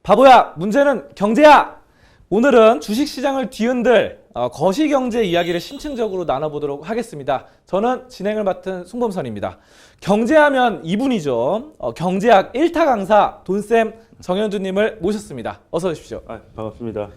바보야, 문제는 경제야. 오늘은 주식시장을 뒤흔들 거시경제 이야기를 심층적으로 나눠보도록 하겠습니다. 저는 진행을 맡은 송범선입니다. 경제하면 이분이죠. 경제학 1타 강사 돈쌤 정현주님을 모셨습니다. 어서 오십시오. 반갑습니다.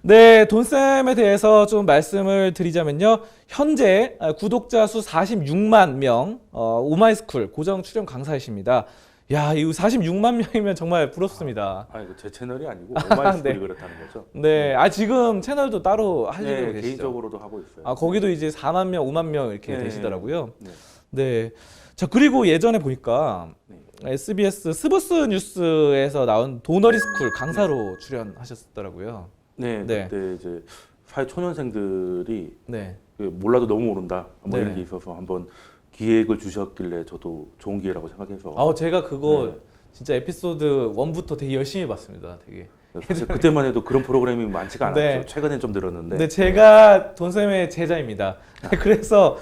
네, 돈쌤에 대해서 좀 말씀을 드리자면요. 현재 구독자 수 46만 명, 오마이스쿨 고정 출연 강사이십니다. 야, 이 46만 명이면 정말 부럽습니다. 이거 제 채널이 아니고 오마이스쿨이 네. 그렇다는 거죠? 네, 지금 채널도 따로 하시고 계시죠? 개인적으로도 하고 있어요. 거기도 이제 4만 명, 5만 명 이렇게 되시더라고요. 네. 네. 자, 그리고 예전에 보니까 네. SBS 스브스 뉴스에서 나온 도너리스쿨 강사로 출연하셨더라고요. 네, 네. 그때 이제 사회 초년생들이 네. 몰라도 너무 모른다 뭐 네. 이런 게 있어서 한번 기획을 주셨길래 저도 좋은 기회라고 생각해서 제가 그거 네. 진짜 에피소드 1부터 되게 열심히 봤습니다. 되게. 사실 그때만 해도 그런 프로그램이 많지가 않았죠. 네. 최근엔 좀 늘었는데. 근데 제가 돈쌤의 제자입니다. 그래서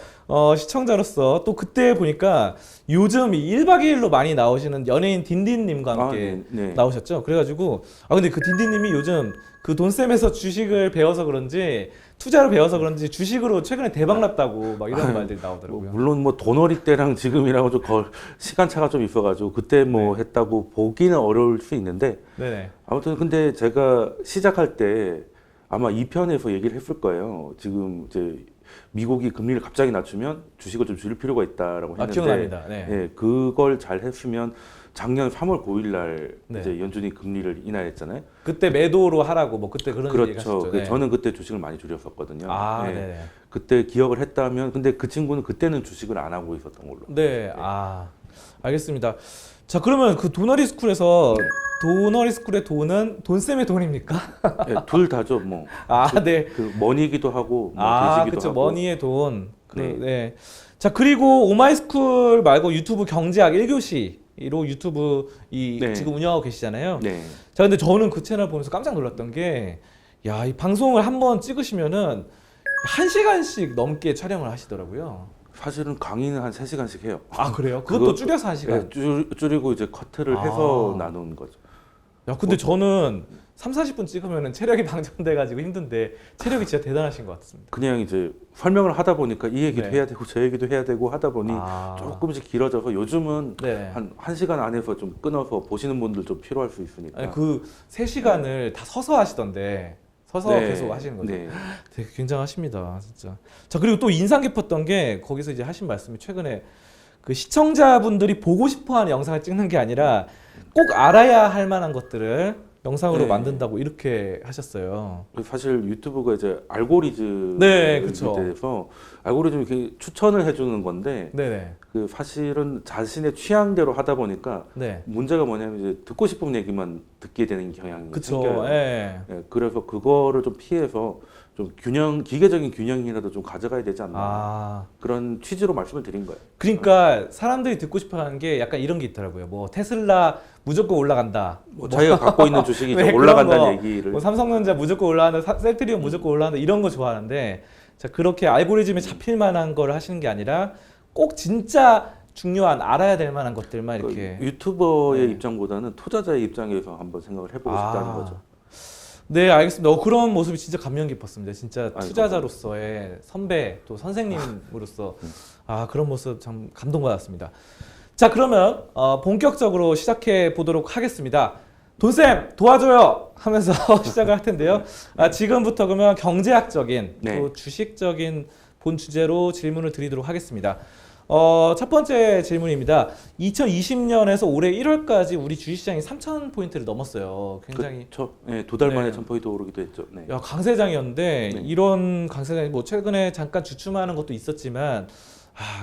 시청자로서 또 그때 보니까 요즘 1박 2일로 많이 나오시는 연예인 딘딘님과 함께 네. 나오셨죠. 그래가지고 근데 그 딘딘님이 요즘 그 돈쌤에서 주식을 배워서 그런지 투자를 배워서 그런지 주식으로 최근에 대박 났다고 막 이런 말들이 나오더라고요. 물론 뭐 도너리 때랑 지금이랑 좀 시간차가 좀 있어가지고 그때 뭐 했다고 보기는 어려울 수 있는데 네네. 아무튼 근데 제가 시작할 때 아마 2편에서 얘기를 했을 거예요. 지금 이제 미국이 금리를 갑자기 낮추면 주식을 좀 줄일 필요가 있다라고 했는데 기억납니다. 네. 예, 그걸 잘 했으면 작년 3월 9일 날 네. 이제 연준이 금리를 인하했잖아요. 그때 매도로 하라고 뭐 그때 그런 얘기 그렇죠. 하셨죠. 네. 저는 그때 주식을 많이 줄였었거든요. 예. 네네. 그때 기억을 했다면 근데 그 친구는 그때는 주식을 안 하고 있었던 걸로. 네. 알겠습니다. 자, 그러면 그 도너리 스쿨에서 도너리 스쿨의 돈은 돈쌤의 돈입니까? 예, 둘 다죠. 뭐. 네. 그 머니기도 하고 뭐 돼지기도 그렇죠. 하고. 머니의 돈. 네. 네. 자, 그리고 오마이스쿨 말고 유튜브 경제학 1교시로 유튜브 네. 지금 운영하고 계시잖아요. 네. 자, 근데 저는 그 채널 보면서 깜짝 놀랐던 게 이 방송을 한번 찍으시면은 1시간씩 넘게 촬영을 하시더라고요. 사실은 강의는 한 3시간씩 해요. 그래요? 그것도 줄여서 1시간. 예, 줄이고 이제 커트를 해서 나눈 거죠. 야, 근데 저는 3, 40분 찍으면 체력이 방전돼가지고 힘든데 체력이 진짜 대단하신 것 같습니다. 그냥 이제 설명을 하다 보니까 이 얘기도 네. 해야 되고 저 얘기도 해야 되고 하다 보니 조금씩 길어져서 요즘은 네. 한 1시간 안에서 좀 끊어서 보시는 분들 좀 필요할 수 있으니까. 그 3시간을 다 서서 하시던데 서서 네. 계속 하시는 거죠. 네. 되게 굉장하십니다, 진짜. 자, 그리고 또 인상 깊었던 게 거기서 이제 하신 말씀이 최근에 그 시청자분들이 보고 싶어하는 영상을 찍는 게 아니라 꼭 알아야 할 만한 것들을 영상으로 네. 만든다고 이렇게 하셨어요. 사실 유튜브가 이제 알고리즘에 네, 그쵸. 대해서 알고리즘이 이렇게 추천을 해주는 건데 네네. 그 사실은 자신의 취향대로 하다 보니까 네. 문제가 뭐냐면 이제 듣고 싶은 얘기만 듣게 되는 경향이 그쵸. 생겨요. 예. 예, 그래서 그거를 좀 피해서 좀 기계적인 균형이라도 좀 가져가야 되지 않나 그런 취지로 말씀을 드린 거예요. 그러니까 사람들이 듣고 싶어하는 게 약간 이런 게 있더라고요. 뭐 테슬라 무조건 올라간다. 뭐 자기가 갖고 있는 주식이 네, 올라간다는 그런 얘기를 뭐 삼성전자 무조건 올라간다, 셀트리온 무조건 올라간다 이런 거 좋아하는데 자, 그렇게 알고리즘에 잡힐 만한 걸 하시는 게 아니라 꼭 진짜 중요한 알아야 될 만한 것들만 이렇게. 유튜버의 네. 입장보다는 투자자의 입장에서 한번 생각을 해보고 싶다는 거죠. 네, 알겠습니다. 그런 모습이 진짜 감명 깊었습니다. 진짜 아이고. 투자자로서의 선배 또 선생님으로서 그런 모습 참 감동받았습니다. 자, 그러면 본격적으로 시작해 보도록 하겠습니다. 돈쌤 도와줘요 하면서 시작을 할 텐데요. 지금부터 그러면 경제학적인 네. 또 주식적인 본 주제로 질문을 드리도록 하겠습니다. 첫 번째 질문입니다. 2020년에서 올해 1월까지 우리 주식시장이 3,000포인트를 넘었어요. 굉장히 그렇죠. 네, 2달 만에 네. 1000포인트 오르기도 했죠. 네. 강세장이었는데 네. 이런 강세장이 뭐 최근에 잠깐 주춤하는 것도 있었지만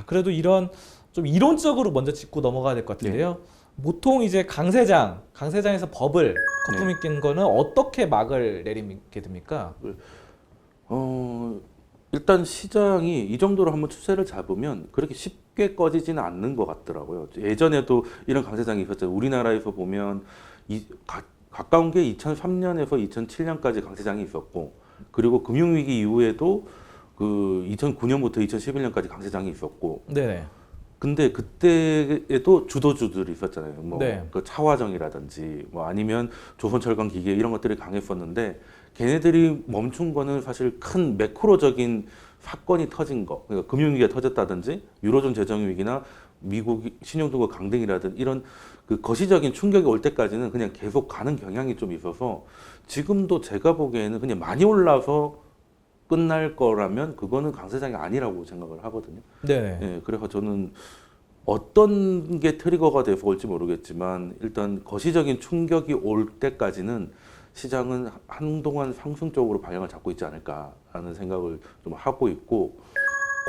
그래도 이런 좀 이론적으로 먼저 짚고 넘어가야 될 것 같은데요. 보통 이제 강세장에서 버블 거품이 낀 거는 어떻게 막을 내리게 됩니까? 일단 시장이 이 정도로 한번 추세를 잡으면 그렇게 쉽게 꺼지지는 않는 것 같더라고요. 예전에도 이런 강세장이 있었잖아요. 우리나라에서 보면 가까운 게 2003년에서 2007년까지 강세장이 있었고, 그리고 금융위기 이후에도 그 2009년부터 2011년까지 강세장이 있었고, 네네. 근데 그때에도 주도주들이 있었잖아요. 뭐 네. 그 차화정이라든지 뭐 아니면 조선철강기계 이런 것들이 강했었는데 걔네들이 멈춘 거는 사실 큰 매크로적인 사건이 터진 거, 그러니까 금융위기가 터졌다든지 유로존 재정위기나 미국 신용등급 강등이라든 이런 그 거시적인 충격이 올 때까지는 그냥 계속 가는 경향이 좀 있어서 지금도 제가 보기에는 그냥 많이 올라서 끝날 거라면 그거는 강세장이 아니라고 생각을 하거든요. 네. 예, 그래서 저는 어떤 게 트리거가 돼서 올지 모르겠지만 일단 거시적인 충격이 올 때까지는 시장은 한동안 상승 쪽으로 방향을 잡고 있지 않을까라는 생각을 좀 하고 있고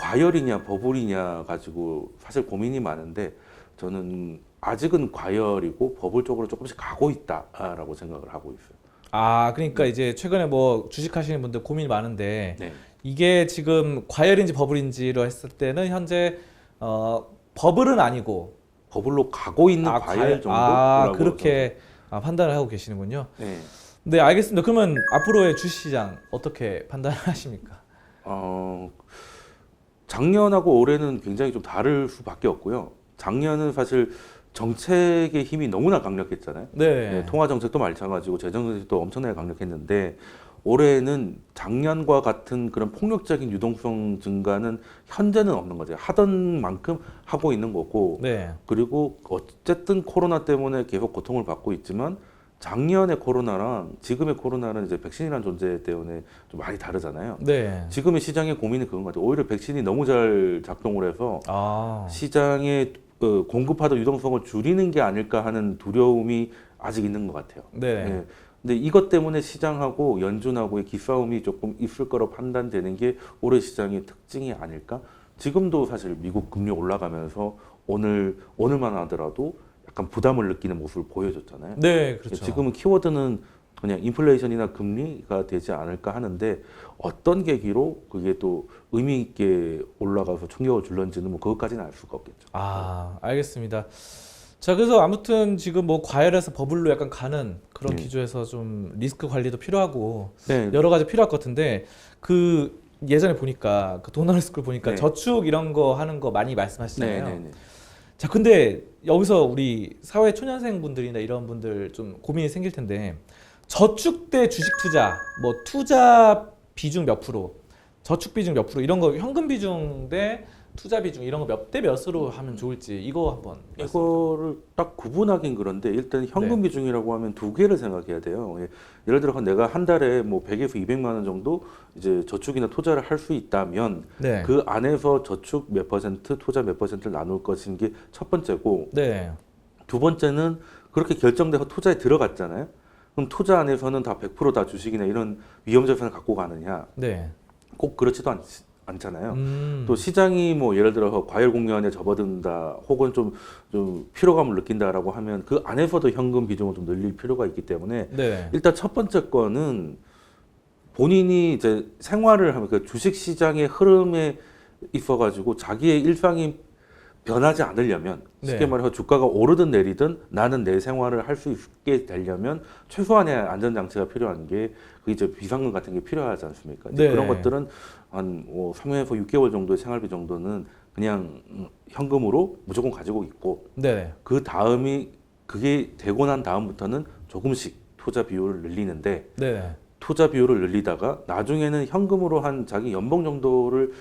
과열이냐 버블이냐 가지고 사실 고민이 많은데 저는 아직은 과열이고 버블 쪽으로 조금씩 가고 있다라고 생각을 하고 있어요. 아, 그러니까 이제 최근에 뭐 주식하시는 분들 고민이 많은데 네. 이게 지금 과열인지 버블인지로 했을 때는 현재 버블은 아니고 버블로 가고 있는 과열 정도라고 그렇게 판단을 하고 계시는군요. 저는. 네. 네, 알겠습니다. 그러면 앞으로의 주식시장 어떻게 판단하십니까? 작년하고 올해는 굉장히 좀 다를 수밖에 없고요. 작년은 사실 정책의 힘이 너무나 강력했잖아요. 네. 네, 통화 정책도 마찬가지고 재정 정책도 엄청나게 강력했는데 올해는 작년과 같은 그런 폭력적인 유동성 증가는 현재는 없는 거죠. 하던 만큼 하고 있는 거고 네. 그리고 어쨌든 코로나 때문에 계속 고통을 받고 있지만 작년의 코로나랑 지금의 코로나는 이제 백신이라는 존재 때문에 좀 많이 다르잖아요. 네. 지금의 시장의 고민은 그건 것 같아요. 오히려 백신이 너무 잘 작동을 해서 아. 시장의 공급하던 유동성을 줄이는 게 아닐까 하는 두려움이 아직 있는 것 같아요. 네. 예. 근데 이것 때문에 시장하고 연준하고의 기싸움이 조금 있을 거로 판단되는 게 올해 시장의 특징이 아닐까? 지금도 사실 미국 금리 올라가면서 오늘만 하더라도 약간 부담을 느끼는 모습을 보여줬잖아요. 네, 그렇죠. 지금은 키워드는 그냥 인플레이션이나 금리가 되지 않을까 하는데 어떤 계기로 그게 또 의미 있게 올라가서 충격을 줄는지는 뭐 그것까지는 알 수가 없겠죠. 아, 알겠습니다. 자, 그래서 아무튼 지금 뭐 과열에서 버블로 약간 가는 그런 네. 기조에서 좀 리스크 관리도 필요하고 네, 여러 가지 필요할 것 같은데 그 예전에 보니까 그 도널스쿨 보니까 네. 저축 이런 거 하는 거 많이 말씀하시잖아요. 네, 네, 네. 자, 근데 여기서 우리 사회 초년생 분들이나 이런 분들 좀 고민이 생길 텐데 저축 대 주식 투자, 뭐 투자 비중 몇 프로, 저축 비중 몇 프로 이런 거 현금 비중 대 투자 비중 이런 거 몇 대 몇으로 하면 좋을지 이거 한번 이거를 딱 구분하긴 그런데 일단 현금 네. 비중이라고 하면 두 개를 생각해야 돼요. 예를 들어 내가 한 달에 뭐 100에서 200만 원 정도 이제 저축이나 투자를 할 수 있다면 네. 그 안에서 저축 몇 퍼센트, 투자 몇 퍼센트를 나눌 것인 게 첫 번째고 네. 두 번째는 그렇게 결정돼서 투자에 들어갔잖아요. 그럼 투자 안에서는 다 100%다 주식이나 이런 위험 자산을 갖고 가느냐? 네. 꼭 그렇지도 않잖아요. 음. 또 시장이 뭐 예를 들어서 과열 국면에 접어든다 혹은 좀 피로감을 느낀다라고 하면 그 안에서도 현금 비중을 좀 늘릴 필요가 있기 때문에 네. 일단 첫 번째 거는 본인이 이제 생활을 하면 그 주식 시장의 흐름에 있어가지고 자기의 일상이 변하지 않으려면 쉽게 네. 말해서 주가가 오르든 내리든 나는 내 생활을 할 수 있게 되려면 최소한의 안전장치가 필요한 게 그 이제 비상금 같은 게 필요하지 않습니까? 이제 네. 그런 것들은 한 3에서 6개월 정도의 생활비 정도는 그냥 현금으로 무조건 가지고 있고 네. 그 다음이 그게 되고 난 다음부터는 조금씩 투자 비율을 늘리는데 네. 투자 비율을 늘리다가 나중에는 현금으로 한 자기 연봉 정도를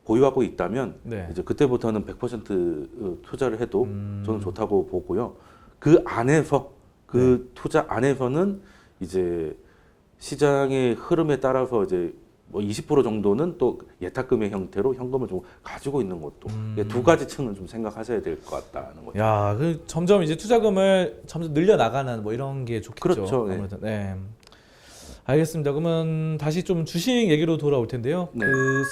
보유하고 있다면 네. 이제 그때부터는 100% 투자를 해도 저는 좋다고 보고요. 그 안에서 그 투자 안에서는 이제 시장의 흐름에 따라서 이제 뭐 20% 정도는 또 예탁금의 형태로 현금을 좀 가지고 있는 것도 두 가지 층은 좀 생각하셔야 될 것 같다는 거죠. 야, 그 점점 이제 투자금을 점점 늘려 나가는 뭐 이런 게 좋겠죠. 그렇죠. 네. 아무래도. 네. 알겠습니다. 그러면 다시 좀 주식 얘기로 돌아올 텐데요. 네. 그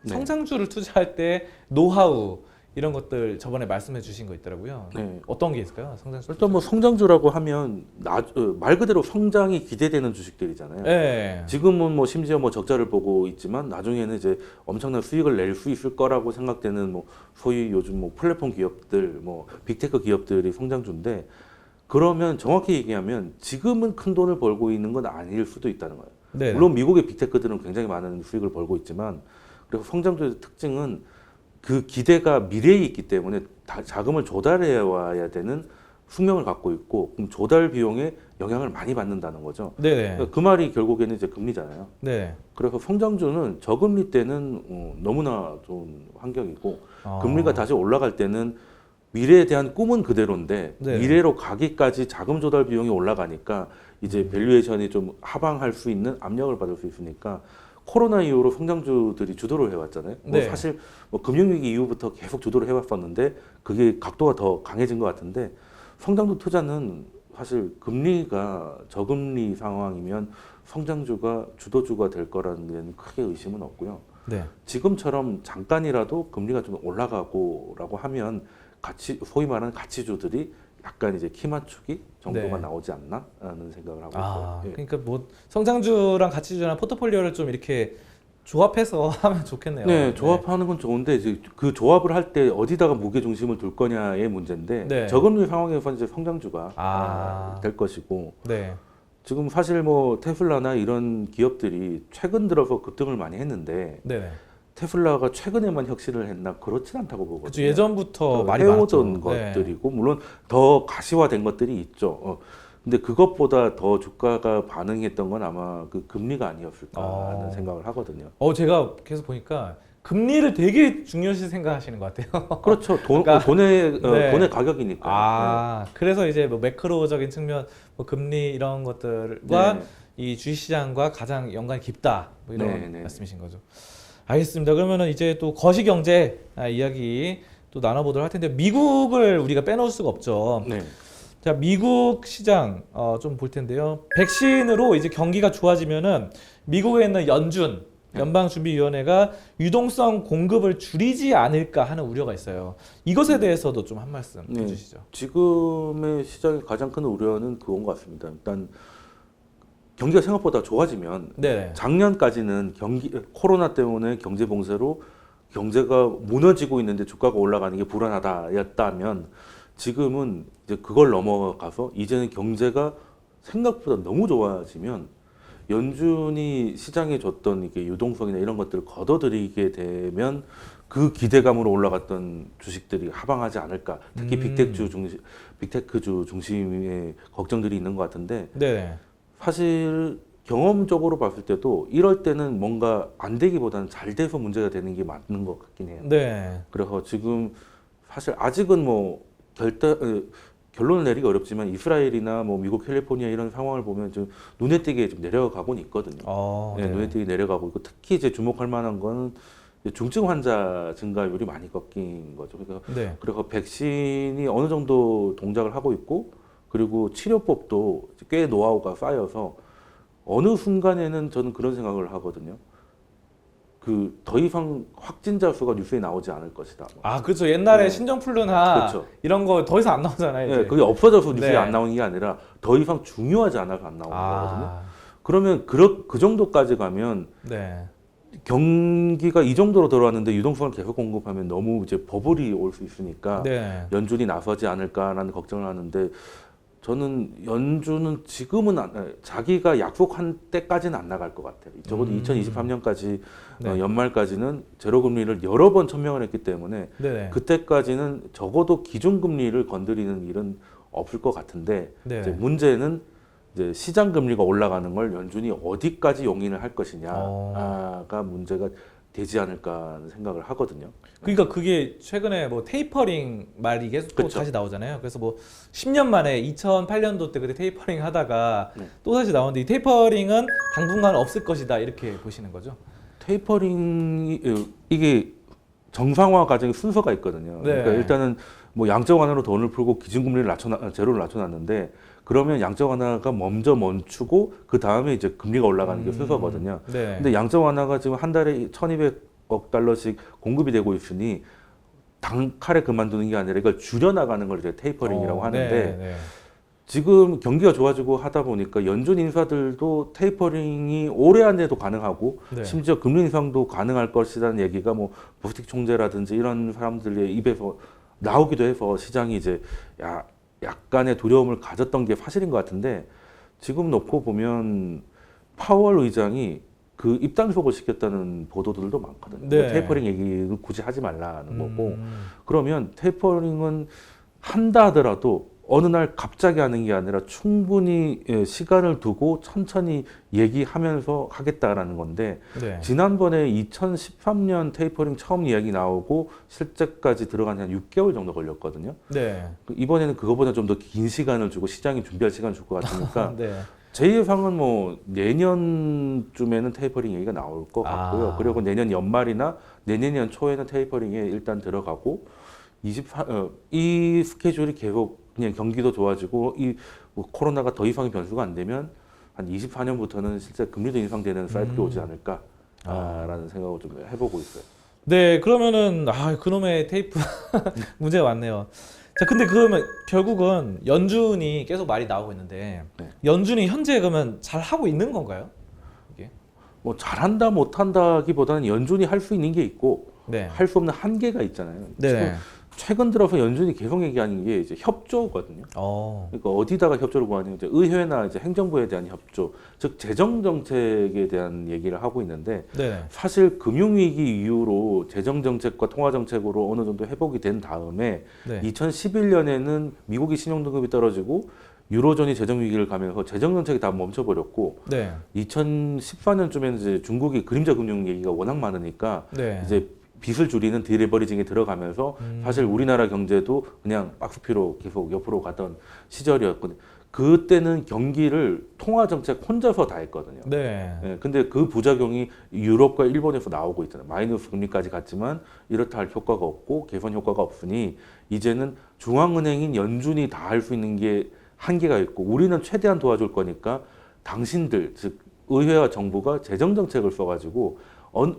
네. 성장주를 투자할 때 노하우 이런 것들 저번에 말씀해 주신 거 있더라고요. 네. 어떤 게 있을까요? 성장주. 일단 뭐 성장주라고 하면 말 그대로 성장이 기대되는 주식들이잖아요. 네. 지금은 뭐 심지어 뭐 적자를 보고 있지만 나중에는 이제 엄청난 수익을 낼 수 있을 거라고 생각되는 뭐 소위 요즘 뭐 플랫폼 기업들, 뭐 빅테크 기업들이 성장주인데 그러면 정확히 얘기하면 지금은 큰 돈을 벌고 있는 건 아닐 수도 있다는 거예요. 네. 물론 미국의 빅테크들은 굉장히 많은 수익을 벌고 있지만 그리고 성장주의 특징은 그 기대가 미래에 있기 때문에 자금을 조달해 와야 되는 숙명을 갖고 있고 그럼 조달 비용에 영향을 많이 받는다는 거죠. 네네. 그러니까 그 말이 결국에는 이제 금리잖아요. 네. 그래서 성장주는 저금리 때는 너무나 좋은 환경이고 금리가 다시 올라갈 때는 미래에 대한 꿈은 그대로인데 네. 미래로 가기까지 자금 조달 비용이 올라가니까 이제 밸류에이션이 좀 하방할 수 있는 압력을 받을 수 있으니까 코로나 이후로 성장주들이 주도를 해왔잖아요. 뭐 네. 사실 뭐 금융위기 이후부터 계속 주도를 해왔었는데 그게 각도가 더 강해진 것 같은데 성장주 투자는 사실 금리가 저금리 상황이면 성장주가 주도주가 될 거라는 데는 크게 의심은 없고요. 네. 지금처럼 잠깐이라도 금리가 좀 올라가고라고 하면 소위 말하는 가치주들이 약간 이제 키 맞추기 정도가 네. 나오지 않나라는 생각을 하고 있어요. 아, 예. 그러니까 뭐 성장주랑 가치주랑 포트폴리오를 좀 이렇게 조합해서 하면 좋겠네요. 네, 조합하는 건 좋은데 이제 그 조합을 할 때 어디다가 무게 중심을 둘 거냐의 문제인데 네. 저금리 상황에서 이제 성장주가 아. 될 것이고 네. 지금 사실 뭐 테슬라나 이런 기업들이 최근 들어서 급등을 많이 했는데 네. 테슬라가 최근에만 혁신을 했나 그렇진 않다고 보거든요. 그죠. 예전부터 많이 해오던 많았죠. 네. 것들이고 물론 더 가시화된 것들이 있죠. 근데 그것보다 더 주가가 반응했던 건 아마 그 금리가 아니었을까 하는 생각을 하거든요. 제가 계속 보니까 금리를 되게 중요시 생각하시는 것 같아요. 그렇죠. 그러니까, 돈의 네. 돈의 가격이니까. 아, 그래서 이제 뭐 매크로적인 측면, 뭐 금리 이런 것들과 네. 이 주식시장과 가장 연관이 깊다. 뭐 이런 네, 네. 말씀이신 거죠. 알겠습니다. 그러면은 이제 또 거시경제 이야기 또 나눠보도록 할 텐데 미국을 우리가 빼놓을 수가 없죠. 네. 자, 미국 시장 좀 볼 텐데요. 백신으로 이제 경기가 좋아지면은 미국에 있는 연방준비위원회가 유동성 공급을 줄이지 않을까 하는 우려가 있어요. 이것에 대해서도 좀 한 말씀 네. 해주시죠. 지금의 시장의 가장 큰 우려는 그건 것 같습니다. 일단 경기가 생각보다 좋아지면 네. 작년까지는 코로나 때문에 경제 봉쇄로 경제가 무너지고 있는데 주가가 올라가는 게 불안하다였다면 지금은 이제 그걸 넘어가서 이제는 경제가 생각보다 너무 좋아지면 연준이 시장에 줬던 이게 유동성이나 이런 것들을 걷어들이게 되면 그 기대감으로 올라갔던 주식들이 하방하지 않을까. 특히 빅테크주 중심의 걱정들이 있는 것 같은데 네. 사실 경험적으로 봤을 때도 이럴 때는 뭔가 안 되기보다는 잘 돼서 문제가 되는 게 맞는 것 같긴 해요. 네. 그래서 지금 사실 아직은 뭐 결론을 내리기 어렵지만 이스라엘이나 뭐 미국 캘리포니아 이런 상황을 보면 좀 눈에 띄게 좀 내려가고는 있거든요. 네. 눈에 띄게 내려가고 있고 특히 이제 주목할 만한 건 중증 환자 증가율이 많이 꺾인 거죠. 그러니까 네. 그리고 백신이 어느 정도 동작을 하고 있고 그리고 치료법도 꽤 노하우가 쌓여서 어느 순간에는 저는 그런 생각을 하거든요. 그 더 이상 확진자 수가 뉴스에 나오지 않을 것이다. 아, 그렇죠. 옛날에 네. 신종플루나 그렇죠. 이런 거 더 이상 안 나오잖아요. 네, 이제. 그게 없어져서 뉴스에 네. 안 나오는 게 아니라 더 이상 중요하지 않아서 안 나오는 거거든요. 아, 그러면 그 정도까지 가면 네. 경기가 이 정도로 들어왔는데 유동성을 계속 공급하면 너무 이제 버블이 올 수 있으니까 네. 연준이 나서지 않을까라는 걱정을 하는데 저는 연준은 지금은 자기가 약속한 때까지는 안 나갈 것 같아요. 적어도 2023년까지 네. 연말까지는 제로 금리를 여러 번 천명을 했기 때문에 네. 그때까지는 적어도 기준금리를 건드리는 일은 없을 것 같은데 네. 이제 문제는 이제 시장 금리가 올라가는 걸 연준이 어디까지 용인을 할 것이냐가 문제가 되지 않을까 하는 생각을 하거든요. 그러니까 그게 최근에 뭐 테이퍼링 말이 계속 또 그쵸. 다시 나오잖아요. 그래서 뭐 10년 만에 2008년도 때 그때 테이퍼링 하다가 네. 또 다시 나오는데 이 테이퍼링은 당분간 없을 것이다 이렇게 보시는 거죠. 테이퍼링이 이게 정상화 과정의 순서가 있거든요. 네. 그러니까 일단은 뭐 양적 완화로 돈을 풀고 기준금리를 제로를 낮춰놨는데 그러면 양적 완화가 먼저 멈추고 그 다음에 이제 금리가 올라가는 게 순서거든요. 네. 근데 양적 완화가 지금 한 달에 1,200억 달러씩 공급이 되고 있으니 단칼에 그만두는 게 아니라 이걸 줄여나가는 걸 이제 테이퍼링이라고 하는데 네, 네. 지금 경기가 좋아지고 하다 보니까 연준 인사들도 테이퍼링이 올해 안에도 가능하고 네. 심지어 금리 인상도 가능할 것이라는 얘기가 뭐 보스틱 총재라든지 이런 사람들의 입에서 나오기도 해서 시장이 이제 약간의 두려움을 가졌던 게 사실인 것 같은데 지금 놓고 보면 파월 의장이 그 입단속을 시켰다는 보도들도 많거든요. 네. 테이퍼링 얘기는 굳이 하지 말라는 거고 그러면 테이퍼링은 한다 하더라도 어느 날 갑자기 하는 게 아니라 충분히 시간을 두고 천천히 얘기하면서 하겠다라는 건데 네. 지난번에 2013년 테이퍼링 처음 이야기 나오고 실제까지 들어가는 한 6개월 정도 걸렸거든요. 네. 이번에는 그거보다 좀 더 긴 시간을 주고 시장이 준비할 시간을 줄 것 같으니까 네. 제 예상은 뭐 내년쯤에는 테이퍼링 얘기가 나올 것 같고요. 아. 그리고 내년 연말이나 내년 초에는 테이퍼링에 일단 들어가고 이 스케줄이 계속 그냥 경기도 좋아지고 뭐 코로나가 더 이상 변수가 안 되면 한 24년부터는 실제 금리도 인상되는 사이클이 오지 않을까라는 생각을 좀 해보고 있어요. 네, 그러면은 그놈의 테이프 문제가 많네요. 자, 근데 그러면 결국은 연준이 계속 말이 나오고 있는데 네. 연준이 현재 그러면 잘 하고 있는 건가요? 이게? 뭐 잘한다 못한다기보다는 연준이 할 수 있는 게 있고 네. 할 수 없는 한계가 있잖아요. 네. 지금 최근 들어서 연준이 계속 얘기하는 게 이제 협조거든요. 그러니까 어디다가 협조를 구하냐면 이제 의회나 이제 행정부에 대한 협조, 즉 재정 정책에 대한 얘기를 하고 있는데 네. 사실 금융위기 이후로 재정 정책과 통화 정책으로 어느 정도 회복이 된 다음에 네. 2011년에는 미국이 신용등급이 떨어지고 유로존이 재정 위기를 가면서 재정 정책이 다 멈춰버렸고 네. 2014년쯤에는 이제 중국이 그림자 금융 얘기가 워낙 많으니까 네. 이제 빚을 줄이는 디레버리징에 들어가면서 사실 우리나라 경제도 그냥 박스피로 계속 옆으로 가던 시절이었거든요. 그때는 경기를 통화 정책 혼자서 다 했거든요. 네. 예, 근데 그 부작용이 유럽과 일본에서 나오고 있잖아요. 마이너스 금리까지 갔지만 이렇다 할 효과가 없고 개선 효과가 없으니 이제는 중앙은행인 연준이 다 할 수 있는 게 한계가 있고 우리는 최대한 도와줄 거니까 당신들 즉 의회와 정부가 재정 정책을 써가지고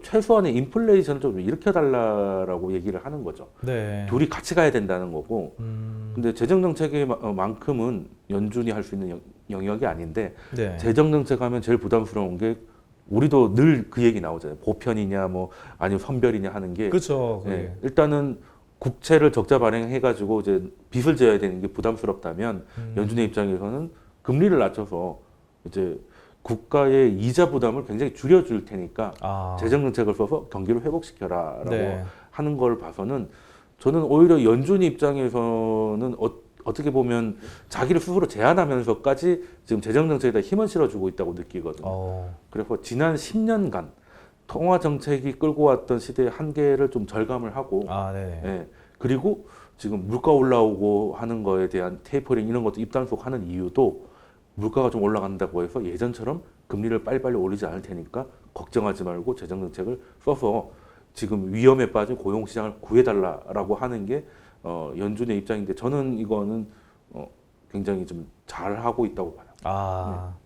최소한의 인플레이션을 좀 일으켜달라라고 얘기를 하는 거죠. 네. 둘이 같이 가야 된다는 거고. 근데 재정 정책의 만큼은 연준이 할 수 있는 영역이 아닌데 네. 재정 정책 하면 제일 부담스러운 게 우리도 늘 그 얘기 나오잖아요. 보편이냐 뭐 아니면 선별이냐 하는 게 그렇죠. 예, 일단은 국채를 적자 발행해가지고 이제 빚을 져야 되는 게 부담스럽다면 연준의 입장에서는 금리를 낮춰서 이제 국가의 이자 부담을 굉장히 줄여줄 테니까 재정 정책을 써서 경기를 회복시켜라라고 네. 하는 걸 봐서는 저는 오히려 연준 입장에서는 어떻게 보면 자기를 스스로 제한하면서까지 지금 재정 정책에다 힘을 실어주고 있다고 느끼거든요. 그래서 지난 10년간 통화 정책이 끌고 왔던 시대의 한계를 좀 절감을 하고 네. 예, 그리고 지금 물가 올라오고 하는 거에 대한 테이퍼링 이런 것도 입단속하는 이유도 물가가 좀 올라간다고 해서 예전처럼 금리를 빨리빨리 올리지 않을 테니까 걱정하지 말고 재정 정책을 써서 지금 위험에 빠진 고용 시장을 구해달라라고 하는 게 연준의 입장인데 저는 이거는 굉장히 좀 잘하고 있다고 봐요. 네.